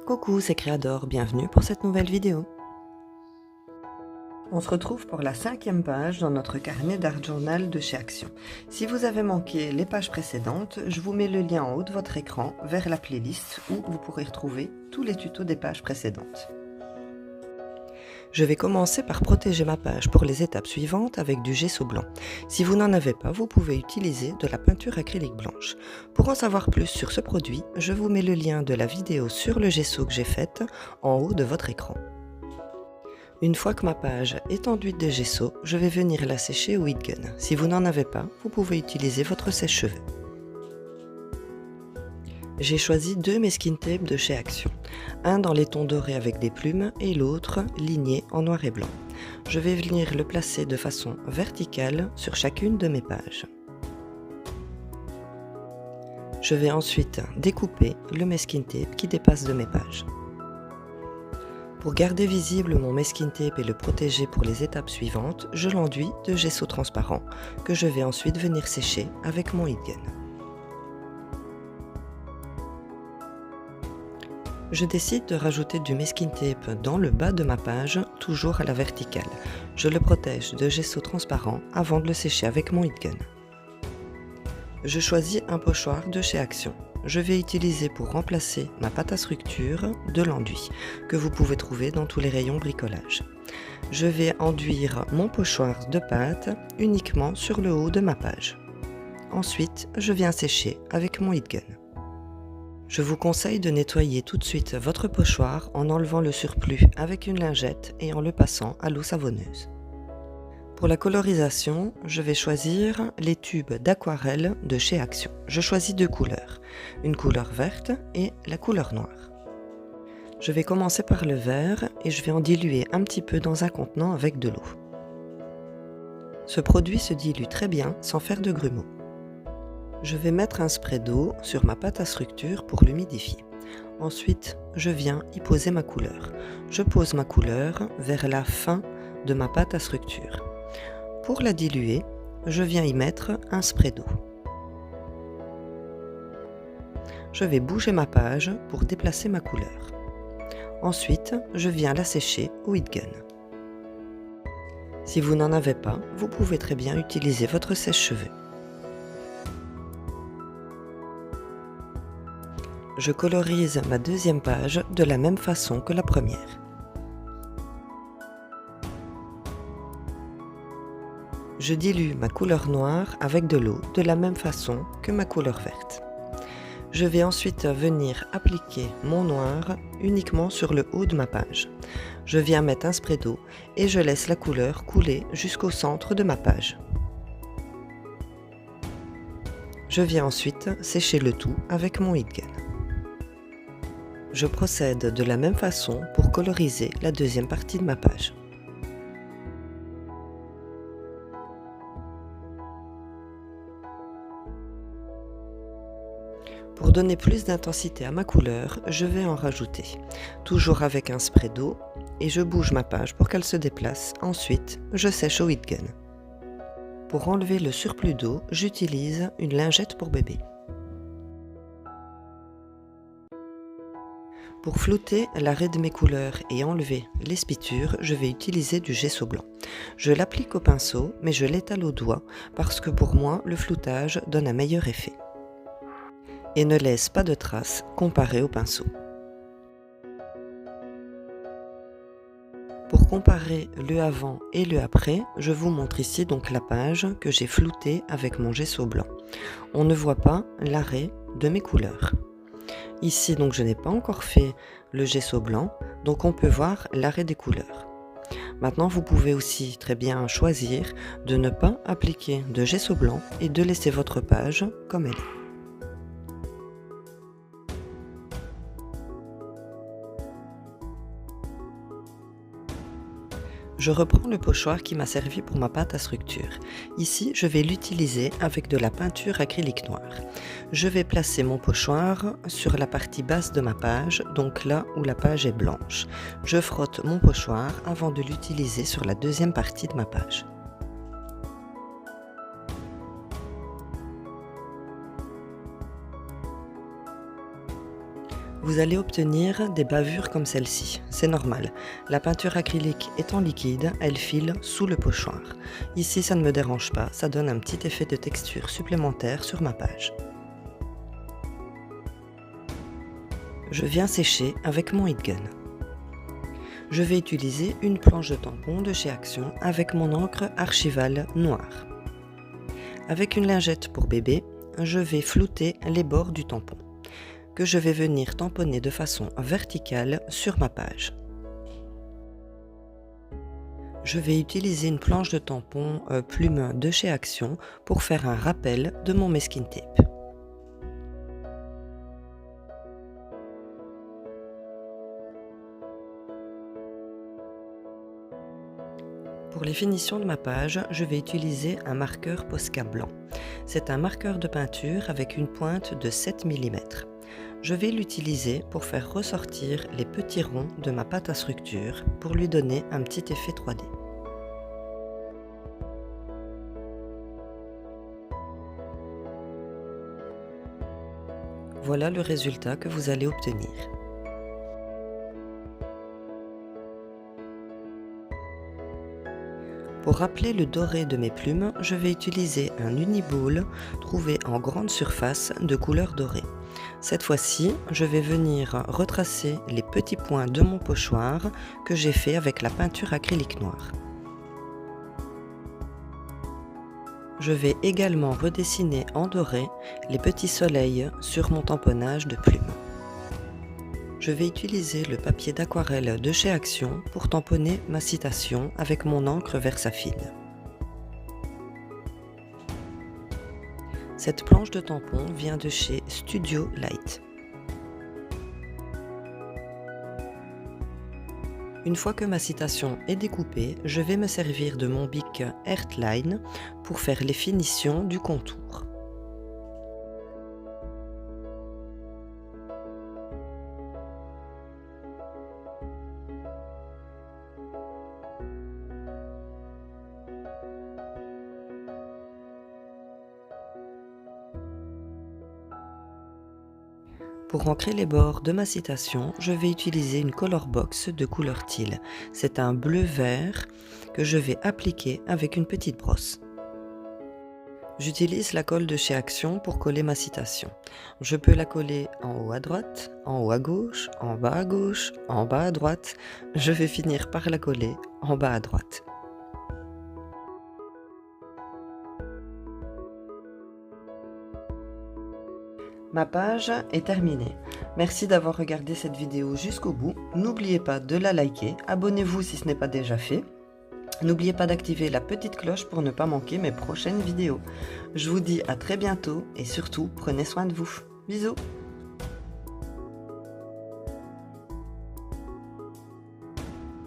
Coucou, c'est Créador, bienvenue pour cette nouvelle vidéo. On se retrouve pour la 5e page dans notre carnet d'art journal de chez Action. Si vous avez manqué les pages précédentes, je vous mets le lien en haut de votre écran vers la playlist où vous pourrez retrouver tous les tutos des pages précédentes. Je vais commencer par protéger ma page pour les étapes suivantes avec du gesso blanc. Si vous n'en avez pas, vous pouvez utiliser de la peinture acrylique blanche. Pour en savoir plus sur ce produit, je vous mets le lien de la vidéo sur le gesso que j'ai faite en haut de votre écran. Une fois que ma page est enduite de gesso, je vais venir la sécher au heat gun. Si vous n'en avez pas, vous pouvez utiliser votre sèche-cheveux. J'ai choisi deux masking tape de chez Action, un dans les tons dorés avec des plumes et l'autre ligné en noir et blanc. Je vais venir le placer de façon verticale sur chacune de mes pages. Je vais ensuite découper le masking tape qui dépasse de mes pages. Pour garder visible mon masking tape et le protéger pour les étapes suivantes, je l'enduis de gesso transparent que je vais ensuite venir sécher avec mon heat gun. Je décide de rajouter du masking tape dans le bas de ma page, toujours à la verticale. Je le protège de gesso transparent avant de le sécher avec mon heat gun. Je choisis un pochoir de chez Action. Je vais utiliser pour remplacer ma pâte à structure de l'enduit, que vous pouvez trouver dans tous les rayons bricolage. Je vais enduire mon pochoir de pâte uniquement sur le haut de ma page. Ensuite, je viens sécher avec mon heat gun. Je vous conseille de nettoyer tout de suite votre pochoir en enlevant le surplus avec une lingette et en le passant à l'eau savonneuse. Pour la colorisation, je vais choisir les tubes d'aquarelle de chez Action. Je choisis deux couleurs, une couleur verte et la couleur noire. Je vais commencer par le vert et je vais en diluer un petit peu dans un contenant avec de l'eau. Ce produit se dilue très bien sans faire de grumeaux. Je vais mettre un spray d'eau sur ma pâte à structure pour l'humidifier. Ensuite, je viens y poser ma couleur. Je pose ma couleur vers la fin de ma pâte à structure. Pour la diluer, je viens y mettre un spray d'eau. Je vais bouger ma page pour déplacer ma couleur. Ensuite, je viens la sécher au heat gun. Si vous n'en avez pas, vous pouvez très bien utiliser votre sèche-cheveux. Je colorise ma deuxième page de la même façon que la première. Je dilue ma couleur noire avec de l'eau de la même façon que ma couleur verte. Je vais ensuite venir appliquer mon noir uniquement sur le haut de ma page. Je viens mettre un spray d'eau et je laisse la couleur couler jusqu'au centre de ma page. Je viens ensuite sécher le tout avec mon heat gun. Je procède de la même façon pour coloriser la deuxième partie de ma page. Pour donner plus d'intensité à ma couleur, je vais en rajouter, toujours avec un spray d'eau, et je bouge ma page pour qu'elle se déplace. Ensuite, je sèche au heat gun. Pour enlever le surplus d'eau, j'utilise une lingette pour bébé. Pour flouter l'arrêt de mes couleurs et enlever les spitures, je vais utiliser du gesso blanc. Je l'applique au pinceau, mais je l'étale au doigt parce que pour moi, le floutage donne un meilleur effet. Et ne laisse pas de traces comparé au pinceau. Pour comparer le avant et le après, je vous montre ici donc la page que j'ai floutée avec mon gesso blanc. On ne voit pas l'arrêt de mes couleurs. Ici donc je n'ai pas encore fait le gesso blanc, donc on peut voir l'arrêt des couleurs. Maintenant vous pouvez aussi très bien choisir de ne pas appliquer de gesso blanc et de laisser votre page comme elle est. Je reprends le pochoir qui m'a servi pour ma pâte à structure. Ici, je vais l'utiliser avec de la peinture acrylique noire. Je vais placer mon pochoir sur la partie basse de ma page, donc là où la page est blanche. Je frotte mon pochoir avant de l'utiliser sur la deuxième partie de ma page. Vous allez obtenir des bavures comme celle-ci, c'est normal. La peinture acrylique étant liquide, elle file sous le pochoir. Ici, ça ne me dérange pas, ça donne un petit effet de texture supplémentaire sur ma page. Je viens sécher avec mon heat gun. Je vais utiliser une planche de tampon de chez Action avec mon encre archivale noire. Avec une lingette pour bébé, je vais flouter les bords du tampon, que je vais venir tamponner de façon verticale sur ma page. Je vais utiliser une planche de tampon plume de chez Action pour faire un rappel de mon masking tape. Pour les finitions de ma page, je vais utiliser un marqueur Posca blanc. C'est un marqueur de peinture avec une pointe de 7 mm. Je vais l'utiliser pour faire ressortir les petits ronds de ma pâte à structure pour lui donner un petit effet 3D. Voilà le résultat que vous allez obtenir. Pour rappeler le doré de mes plumes, je vais utiliser un uniball trouvé en grande surface de couleur dorée. Cette fois-ci, je vais venir retracer les petits points de mon pochoir que j'ai fait avec la peinture acrylique noire. Je vais également redessiner en doré les petits soleils sur mon tamponnage de plumes. Je vais utiliser le papier d'aquarelle de chez Action pour tamponner ma citation avec mon encre Versafine. Cette planche de tampon vient de chez Studio Light. Une fois que ma citation est découpée, je vais me servir de mon bic Earthline pour faire les finitions du contour. Pour ancrer les bords de ma citation, je vais utiliser une color box de couleur teal. C'est un bleu-vert que je vais appliquer avec une petite brosse. J'utilise la colle de chez Action pour coller ma citation. Je peux la coller en haut à droite, en haut à gauche, en bas à gauche, en bas à droite. Je vais finir par la coller en bas à droite. Ma page est terminée. Merci d'avoir regardé cette vidéo jusqu'au bout. N'oubliez pas de la liker, abonnez-vous si ce n'est pas déjà fait. N'oubliez pas d'activer la petite cloche pour ne pas manquer mes prochaines vidéos. Je vous dis à très bientôt et surtout prenez soin de vous. Bisous!